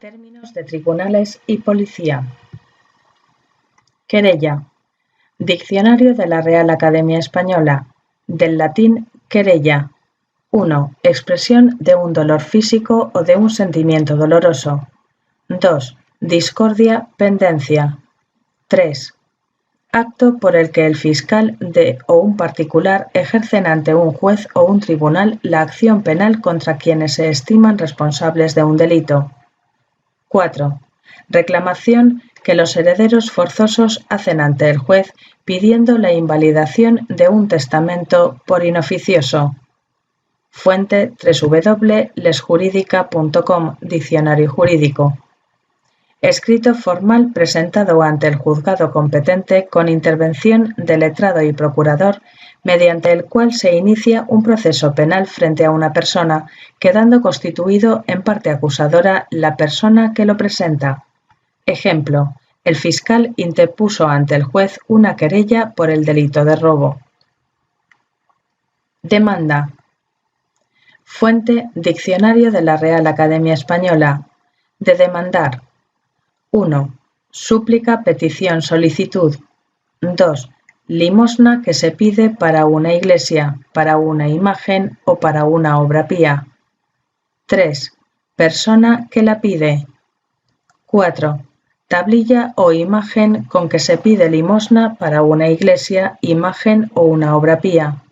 Términos de tribunales y policía. Querella. Diccionario de la Real Academia Española. Del latín querella. 1. Expresión de un dolor físico o de un sentimiento doloroso. 2. Discordia, pendencia. 3. Acto por el que el fiscal o un particular ejercen ante un juez o un tribunal la acción penal contra quienes se estiman responsables de un delito. 4. Reclamación que los herederos forzosos hacen ante el juez pidiendo la invalidación de un testamento por inoficioso. Fuente www.lesjuridica.com, Diccionario Jurídico. Escrito formal presentado ante el juzgado competente con intervención del letrado y procurador, mediante el cual se inicia un proceso penal frente a una persona, quedando constituido en parte acusadora la persona que lo presenta. Ejemplo: el fiscal interpuso ante el juez una querella por el delito de robo. Demanda. Fuente: Diccionario de la Real Academia Española. De demandar. 1. Súplica, petición, solicitud. 2. Limosna que se pide para una iglesia, para una imagen o para una obra pía. 3. Persona que la pide. 4. Tablilla o imagen con que se pide limosna para una iglesia, imagen o una obra pía.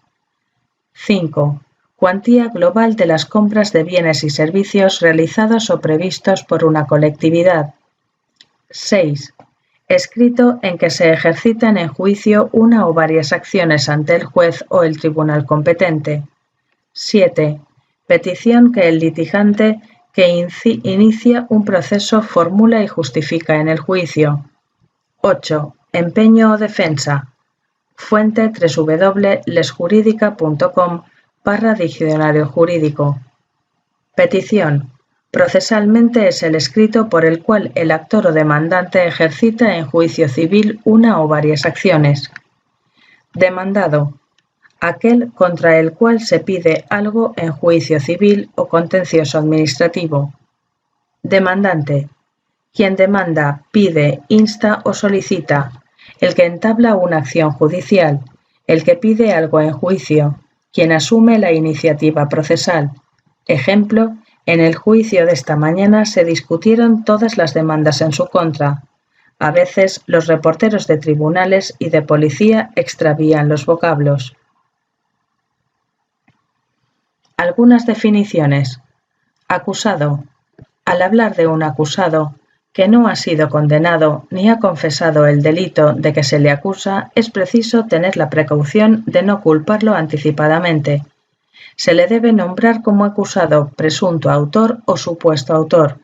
5. Cuantía global de las compras de bienes y servicios realizados o previstos por una colectividad. 6. Escrito en que se ejercitan en juicio una o varias acciones ante el juez o el tribunal competente. 7. Petición que el litigante que inicia un proceso formula y justifica en el juicio. 8. Empeño o defensa. Fuente www.lesjuridica.com/diccionario jurídico. Petición. Procesalmente es el escrito por el cual el actor o demandante ejercita en juicio civil una o varias acciones. Demandado. Aquel contra el cual se pide algo en juicio civil o contencioso administrativo. Demandante. Quien demanda, pide, insta o solicita. El que entabla una acción judicial. El que pide algo en juicio. Quien asume la iniciativa procesal. Ejemplo: en el juicio de esta mañana se discutieron todas las demandas en su contra. A veces los reporteros de tribunales y de policía extravían los vocablos. Algunas definiciones. Acusado. Al hablar de un acusado que no ha sido condenado ni ha confesado el delito de que se le acusa, es preciso tener la precaución de no culparlo anticipadamente. Se le debe nombrar como acusado, presunto autor o supuesto autor.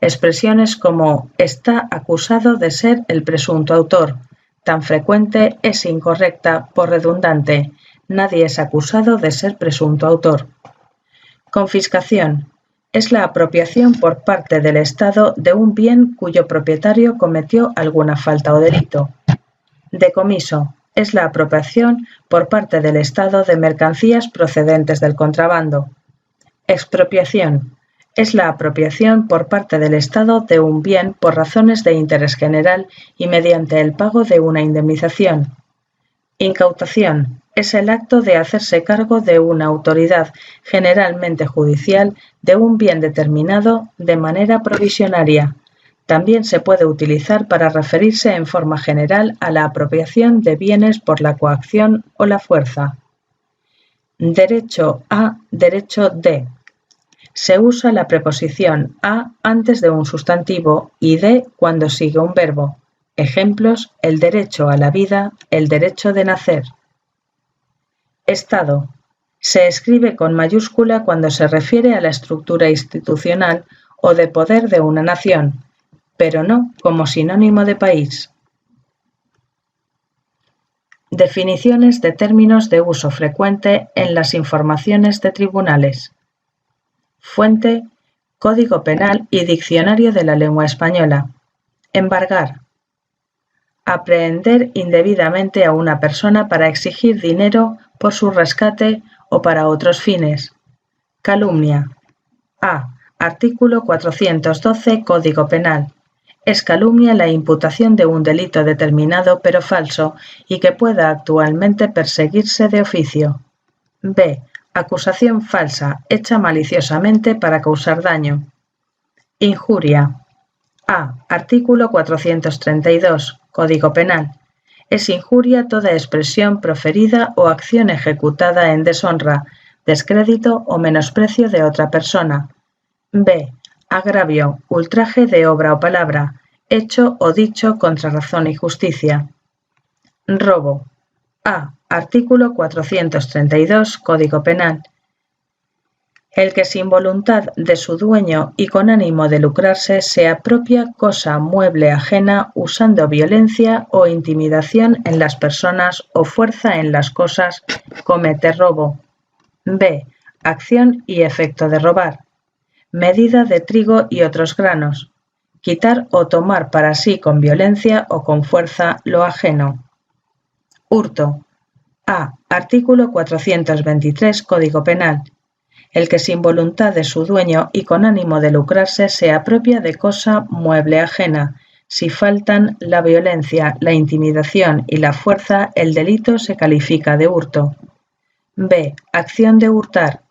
Expresiones como está acusado de ser el presunto autor, tan frecuente es incorrecta por redundante, nadie es acusado de ser presunto autor. Confiscación. Es la apropiación por parte del Estado de un bien cuyo propietario cometió alguna falta o delito. Decomiso. Es la apropiación por parte del Estado de mercancías procedentes del contrabando. Expropiación. Es la apropiación por parte del Estado de un bien por razones de interés general y mediante el pago de una indemnización. Incautación. Es el acto de hacerse cargo de una autoridad, generalmente judicial, de un bien determinado de manera provisionaria. También se puede utilizar para referirse en forma general a la apropiación de bienes por la coacción o la fuerza. Derecho a, derecho de. Se usa la preposición a antes de un sustantivo y de cuando sigue un verbo. Ejemplos: el derecho a la vida, el derecho de nacer. Estado. Se escribe con mayúscula cuando se refiere a la estructura institucional o de poder de una nación, pero no como sinónimo de país. Definiciones de términos de uso frecuente en las informaciones de tribunales. Fuente: Código Penal y Diccionario de la Lengua Española. Embargar. Aprehender indebidamente a una persona para exigir dinero por su rescate o para otros fines. Calumnia. A. Artículo 412 Código Penal. Es calumnia la imputación de un delito determinado pero falso y que pueda actualmente perseguirse de oficio. B. Acusación falsa, hecha maliciosamente para causar daño. Injuria. A. Artículo 432. Código Penal. Es injuria toda expresión proferida o acción ejecutada en deshonra, descrédito o menosprecio de otra persona. B. Agravio, ultraje de obra o palabra, hecho o dicho contra razón y justicia. Robo. A. Artículo 432. Código Penal. El que sin voluntad de su dueño y con ánimo de lucrarse se apropia cosa mueble ajena usando violencia o intimidación en las personas o fuerza en las cosas, comete robo. B. Acción y efecto de robar. Medida de trigo y otros granos. Quitar o tomar para sí con violencia o con fuerza lo ajeno. Hurto. A. Artículo 423 Código Penal. El que sin voluntad de su dueño y con ánimo de lucrarse se apropia de cosa mueble ajena. Si faltan la violencia, la intimidación y la fuerza, el delito se califica de hurto. B. Acción de hurtar.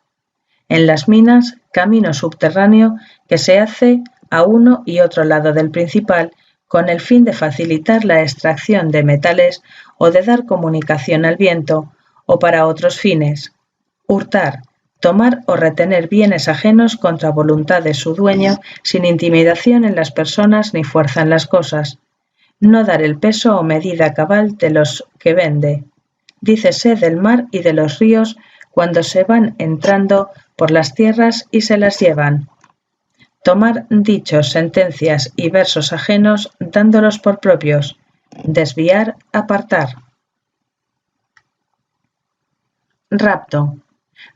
En las minas, camino subterráneo que se hace a uno y otro lado del principal con el fin de facilitar la extracción de metales o de dar comunicación al viento, o para otros fines. Hurtar. Tomar o retener bienes ajenos contra voluntad de su dueño, sin intimidación en las personas ni fuerza en las cosas. No dar el peso o medida cabal de los que vende. Dícese del mar y de los ríos cuando se van entrando por las tierras y se las llevan. Tomar dichos, sentencias y versos ajenos dándolos por propios. Desviar, apartar. Rapto.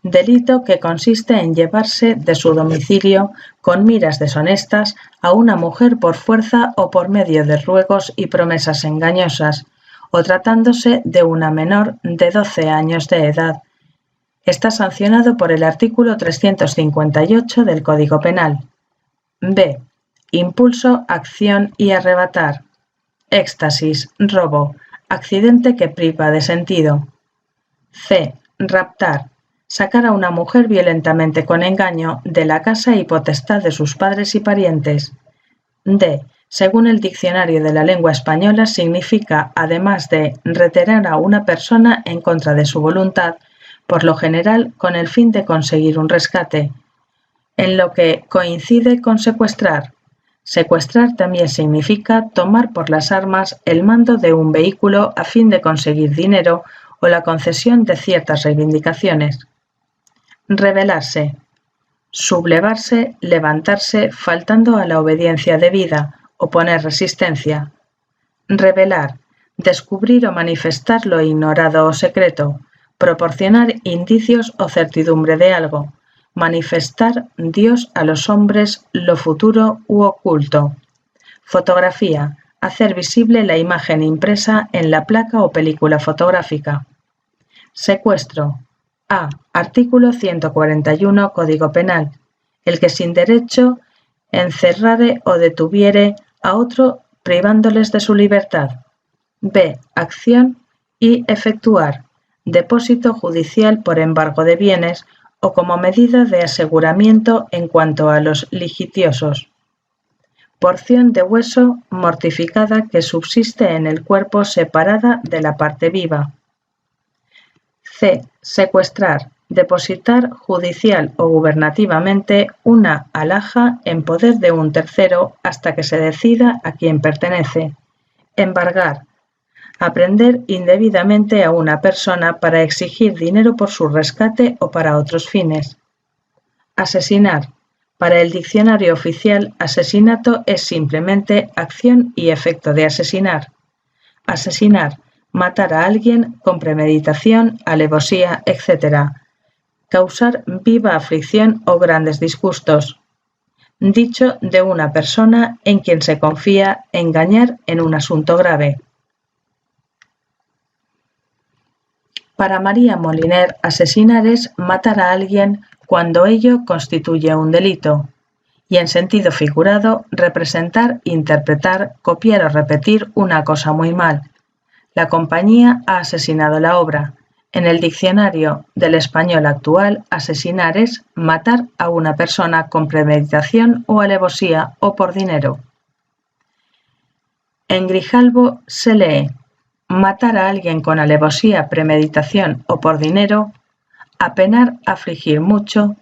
Delito que consiste en llevarse de su domicilio con miras deshonestas a una mujer por fuerza o por medio de ruegos y promesas engañosas, o tratándose de una menor de 12 años de edad. Está sancionado por el artículo 358 del Código Penal. B. Impulso, acción y arrebatar. Éxtasis, robo, accidente que priva de sentido. C. Raptar. Sacar a una mujer violentamente con engaño de la casa y potestad de sus padres y parientes. D. Según el Diccionario de la Lengua Española, significa, además de retener a una persona en contra de su voluntad, por lo general con el fin de conseguir un rescate, en lo que coincide con secuestrar. Secuestrar también significa tomar por las armas el mando de un vehículo a fin de conseguir dinero o la concesión de ciertas reivindicaciones. Rebelarse. Sublevarse, levantarse faltando a la obediencia debida, oponer resistencia. Revelar. Descubrir o manifestar lo ignorado o secreto. Proporcionar indicios o certidumbre de algo. Manifestar Dios a los hombres lo futuro u oculto. Fotografía. Hacer visible la imagen impresa en la placa o película fotográfica. Secuestro. A. Artículo 141 Código Penal. El que sin derecho encerrare o detuviere a otro privándoles de su libertad. B. Acción y efectuar. Depósito judicial por embargo de bienes o como medida de aseguramiento en cuanto a los litigiosos. Porción de hueso mortificada que subsiste en el cuerpo separada de la parte viva. C. Secuestrar. Depositar judicial o gubernativamente una alhaja en poder de un tercero hasta que se decida a quién pertenece. Embargar. Aprender indebidamente a una persona para exigir dinero por su rescate o para otros fines. Asesinar. Para el diccionario oficial, asesinato es simplemente acción y efecto de asesinar. Asesinar. Matar a alguien con premeditación, alevosía, etc. Causar viva aflicción o grandes disgustos. Dicho de una persona en quien se confía engañar en un asunto grave. Para María Moliner, asesinar es matar a alguien cuando ello constituye un delito. y en sentido figurado, representar, interpretar, copiar o repetir una cosa muy mal. La compañía ha asesinado la obra. En el diccionario del español actual, asesinar es matar a una persona con premeditación o alevosía o por dinero. En Grijalbo se lee matar a alguien con alevosía, premeditación o por dinero, apenar, afligir mucho,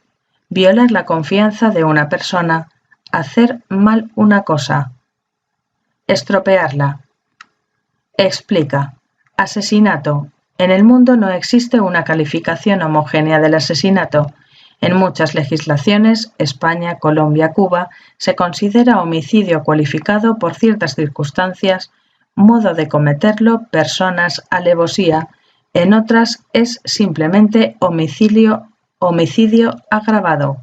violar la confianza de una persona, hacer mal una cosa, estropearla. Explica. Asesinato. En el mundo no existe una calificación homogénea del asesinato. En muchas legislaciones, España, Colombia, Cuba, se considera homicidio cualificado por ciertas circunstancias, modo de cometerlo, personas, alevosía. En otras es simplemente homicidio agravado.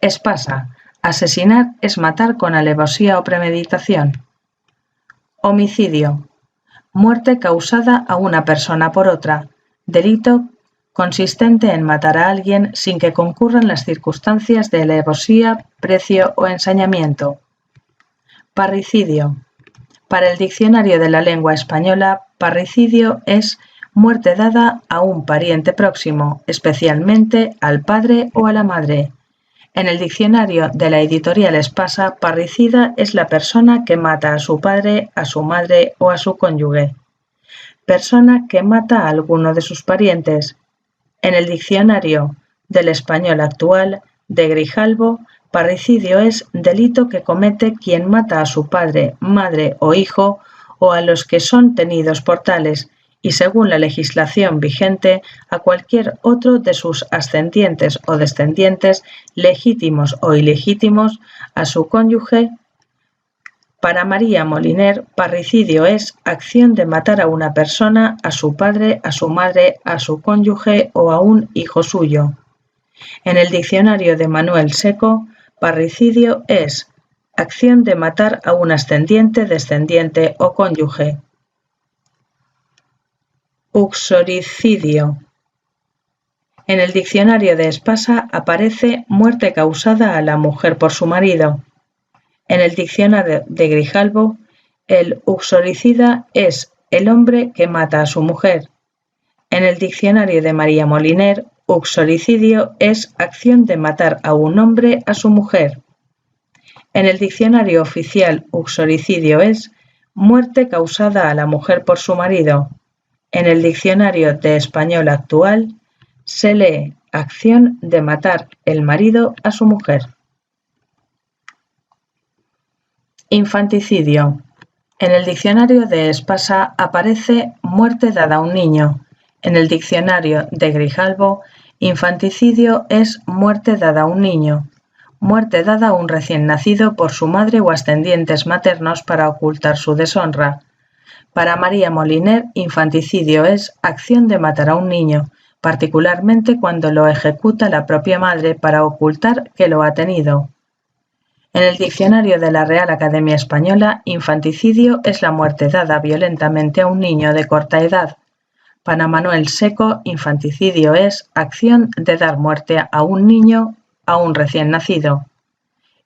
Espasa. Asesinar es matar con alevosía o premeditación. Homicidio. Muerte causada a una persona por otra. Delito consistente en matar a alguien sin que concurran las circunstancias de alevosía, precio o ensañamiento. Parricidio. Para el Diccionario de la Lengua Española, parricidio es muerte dada a un pariente próximo, especialmente al padre o a la madre. En el diccionario de la editorial Espasa, parricida es la persona que mata a su padre, a su madre o a su cónyuge. Persona que mata a alguno de sus parientes. En el diccionario del español actual de Grijalbo, parricidio es delito que comete quien mata a su padre, madre o hijo o a los que son tenidos por tales, y según la legislación vigente, a cualquier otro de sus ascendientes o descendientes, legítimos o ilegítimos, a su cónyuge. Para María Moliner, parricidio es acción de matar a una persona, a su padre, a su madre, a su cónyuge o a un hijo suyo. En el diccionario de Manuel Seco, parricidio es acción de matar a un ascendiente, descendiente o cónyuge. Uxoricidio. En el diccionario de Espasa aparece muerte causada a la mujer por su marido. En el diccionario de Grijalbo, el uxoricida es el hombre que mata a su mujer. En el diccionario de María Moliner, uxoricidio es acción de matar a un hombre a su mujer. En el diccionario oficial, uxoricidio es muerte causada a la mujer por su marido. En el diccionario de español actual se lee acción de matar el marido a su mujer. Infanticidio. En el diccionario de Espasa aparece muerte dada a un niño. En el diccionario de Grijalbo, infanticidio es muerte dada a un niño. Muerte dada a un recién nacido por su madre o ascendientes maternos para ocultar su deshonra. Para María Moliner, infanticidio es acción de matar a un niño, particularmente cuando lo ejecuta la propia madre para ocultar que lo ha tenido. En el diccionario de la Real Academia Española, infanticidio es la muerte dada violentamente a un niño de corta edad. Para Manuel Seco, infanticidio es acción de dar muerte a un niño, a un recién nacido.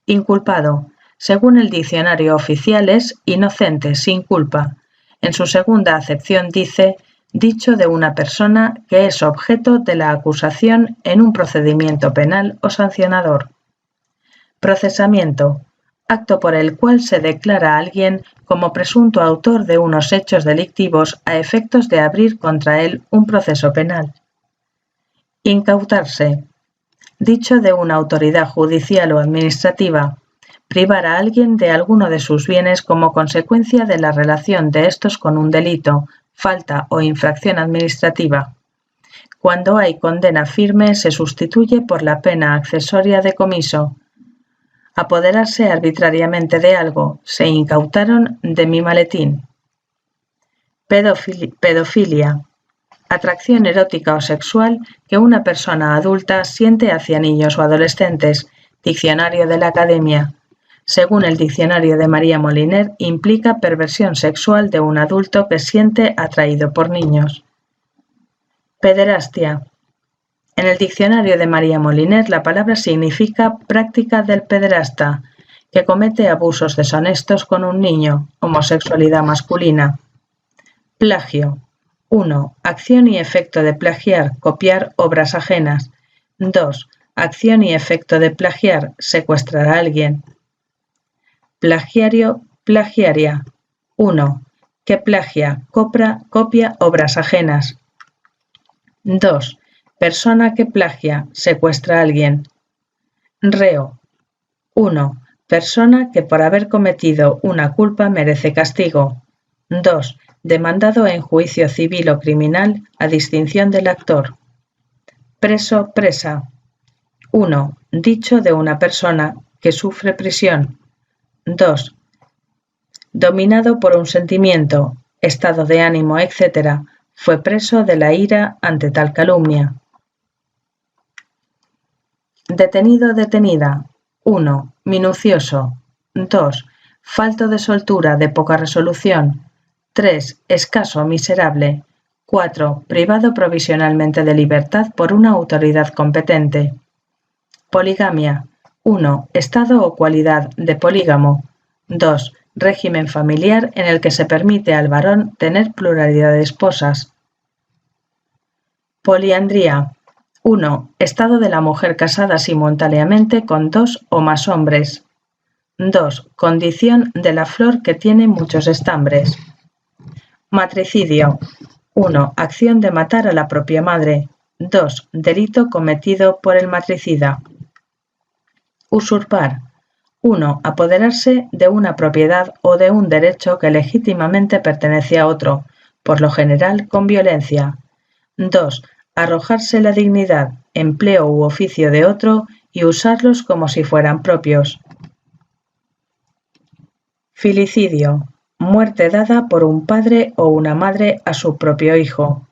Inculpado. Según el diccionario oficial es inocente, sin culpa. En su segunda acepción dice dicho de una persona que es objeto de la acusación en un procedimiento penal o sancionador. Procesamiento. Acto por el cual se declara a alguien como presunto autor de unos hechos delictivos a efectos de abrir contra él un proceso penal. Incautarse. Dicho de una autoridad judicial o administrativa. Privar a alguien de alguno de sus bienes como consecuencia de la relación de estos con un delito, falta o infracción administrativa. Cuando hay condena firme, se sustituye por la pena accesoria de comiso. Apoderarse arbitrariamente de algo. Se incautaron de mi maletín. Pedofilia. Atracción erótica o sexual que una persona adulta siente hacia niños o adolescentes. Diccionario de la Academia. Según el diccionario de María Moliner, implica perversión sexual de un adulto que siente atraído por niños. Pederastia. En el diccionario de María Moliner la palabra significa práctica del pederasta, que comete abusos deshonestos con un niño, homosexualidad masculina. Plagio. 1. Acción y efecto de plagiar, copiar obras ajenas. 2. Acción y efecto de plagiar, secuestrar a alguien. Plagiario, plagiaria. 1. Que plagia, copia obras ajenas. 2. Persona que plagia, secuestra a alguien. Reo. 1. Persona que por haber cometido una culpa merece castigo. 2. Demandado en juicio civil o criminal a distinción del actor. Preso, presa. 1. Dicho de una persona que sufre prisión. 2. Dominado por un sentimiento, estado de ánimo, etc., fue preso de la ira ante tal calumnia. Detenido, detenida. 1. Minucioso. 2. Falto de soltura, de poca resolución. 3. Escaso, miserable. 4. Privado provisionalmente de libertad por una autoridad competente. Poligamia. 1. Estado o cualidad de polígamo. 2. Régimen familiar en el que se permite al varón tener pluralidad de esposas. Poliandría. 1. Estado de la mujer casada simultáneamente con 2 o más hombres. 2. Condición de la flor que tiene muchos estambres. Matricidio. 1. Acción de matar a la propia madre. 2. Delito cometido por el matricida. Usurpar. 1. Apoderarse de una propiedad o de un derecho que legítimamente pertenece a otro, por lo general con violencia. 2. Arrojarse la dignidad, empleo u oficio de otro y usarlos como si fueran propios. Filicidio. Muerte dada por un padre o una madre a su propio hijo.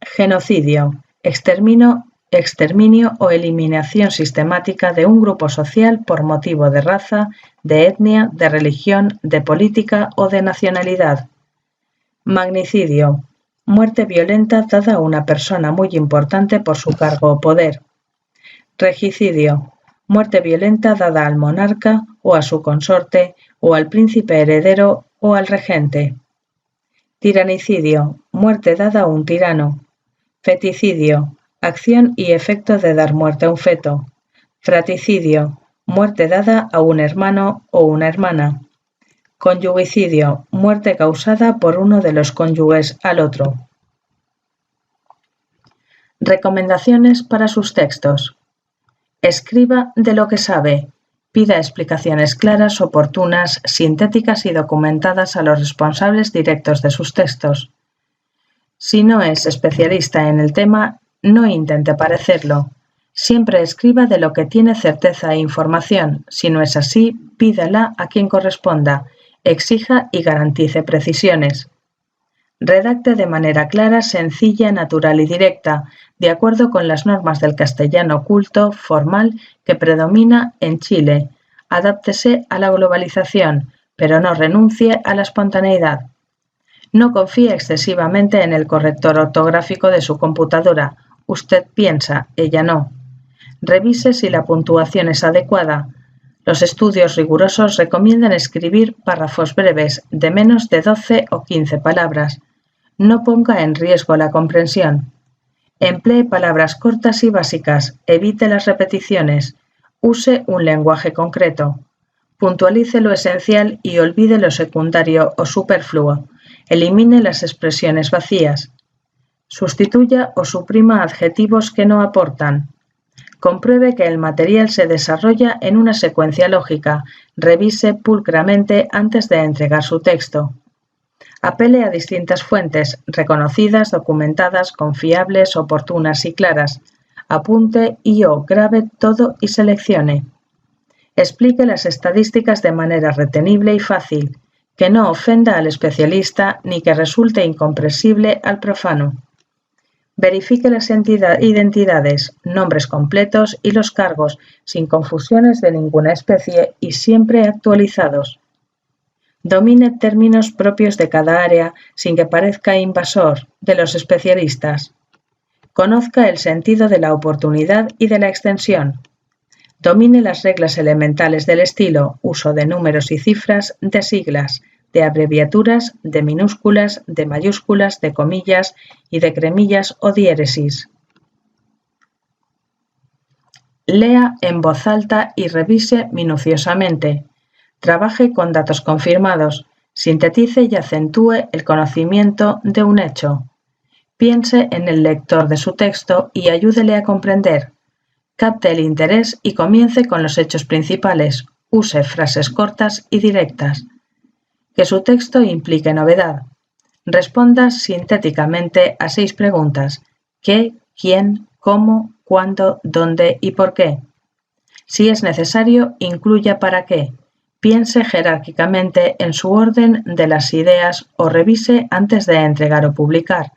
Genocidio. Exterminio o eliminación sistemática de un grupo social por motivo de raza, de etnia, de religión, de política o de nacionalidad. Magnicidio. Muerte violenta dada a una persona muy importante por su cargo o poder. Regicidio. Muerte violenta dada al monarca o a su consorte o al príncipe heredero o al regente. Tiranicidio. Muerte dada a un tirano. Feticidio. Acción y efecto de dar muerte a un feto. Fraticidio. Muerte dada a un hermano o una hermana. Conyugicidio. Muerte causada por uno de los cónyuges al otro. Recomendaciones para sus textos. Escriba de lo que sabe. Pida explicaciones claras, oportunas, sintéticas y documentadas a los responsables directos de sus textos. Si no es especialista en el tema, no intente parecerlo. Siempre escriba de lo que tiene certeza e información. Si no es así, pídala a quien corresponda, exija y garantice precisiones. Redacte de manera clara, sencilla, natural y directa, de acuerdo con las normas del castellano culto, formal, que predomina en Chile. Adáptese a la globalización, pero no renuncie a la espontaneidad. No confíe excesivamente en el corrector ortográfico de su computadora. Usted piensa, ella no. Revise si la puntuación es adecuada. Los estudios rigurosos recomiendan escribir párrafos breves de menos de 12 o 15 palabras. No ponga en riesgo la comprensión. Emplee palabras cortas y básicas, evite las repeticiones, use un lenguaje concreto. Puntualice lo esencial y olvide lo secundario o superfluo. Elimine las expresiones vacías. Sustituya o suprima adjetivos que no aportan. Compruebe que el material se desarrolla en una secuencia lógica. Revise pulcramente antes de entregar su texto. Apele a distintas fuentes, reconocidas, documentadas, confiables, oportunas y claras. Apunte y/o grabe todo y seleccione. Explique las estadísticas de manera retenible y fácil, que no ofenda al especialista ni que resulte incomprensible al profano. Verifique las identidades, nombres completos y los cargos, sin confusiones de ninguna especie y siempre actualizados. Domine términos propios de cada área sin que parezca invasor de los especialistas. Conozca el sentido de la oportunidad y de la extensión. Domine las reglas elementales del estilo, uso de números y cifras, de siglas, de abreviaturas, de minúsculas, de mayúsculas, de comillas y de cremillas o diéresis. Lea en voz alta y revise minuciosamente. Trabaje con datos confirmados. Sintetice y acentúe el conocimiento de un hecho. Piense en el lector de su texto y ayúdele a comprender. Capte el interés y comience con los hechos principales. Use frases cortas y directas. Que su texto implique novedad. Responda sintéticamente a 6 preguntas: ¿qué, quién, cómo, cuándo, dónde y por qué? Si es necesario, incluya para qué. Piense jerárquicamente en su orden de las ideas o revise antes de entregar o publicar.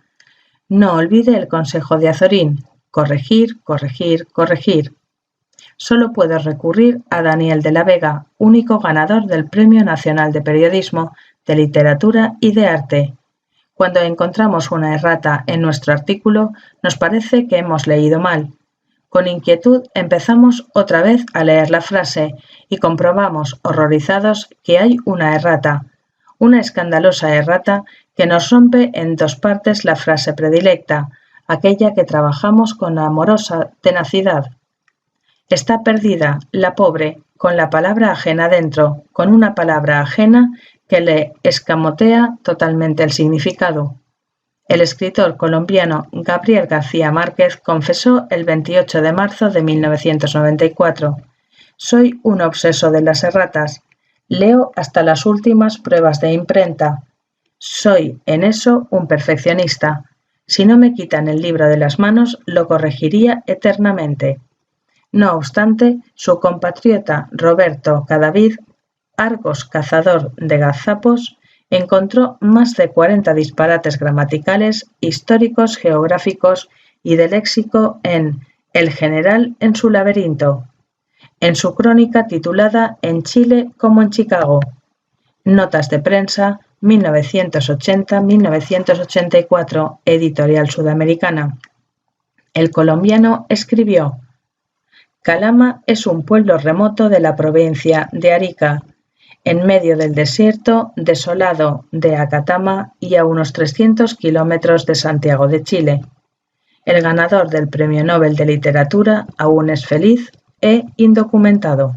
No olvide el consejo de Azorín: corregir, corregir, corregir. Solo puedo recurrir a Daniel de la Vega, único ganador del Premio Nacional de Periodismo, de Literatura y de Arte. Cuando encontramos una errata en nuestro artículo, nos parece que hemos leído mal. Con inquietud empezamos otra vez a leer la frase y comprobamos, horrorizados, que hay una errata, una escandalosa errata que nos rompe en 2 partes la frase predilecta, aquella que trabajamos con amorosa tenacidad. Está perdida, la pobre, con la palabra ajena dentro, con una palabra ajena que le escamotea totalmente el significado. El escritor colombiano Gabriel García Márquez confesó el 28 de marzo de 1994: «Soy un obseso de las erratas. Leo hasta las últimas pruebas de imprenta. Soy, en eso, un perfeccionista. Si no me quitan el libro de las manos, lo corregiría eternamente». No obstante, su compatriota Roberto Cadavid, argos cazador de gazapos, encontró más de 40 disparates gramaticales, históricos, geográficos y de léxico en El general en su laberinto, en su crónica titulada En Chile como en Chicago. Notas de prensa, 1980-1984, Editorial Sudamericana. El colombiano escribió: Calama es un pueblo remoto de la provincia de Arica, en medio del desierto desolado de Acatama y a unos 300 kilómetros de Santiago de Chile. El ganador del Premio Nobel de Literatura aún es feliz e indocumentado.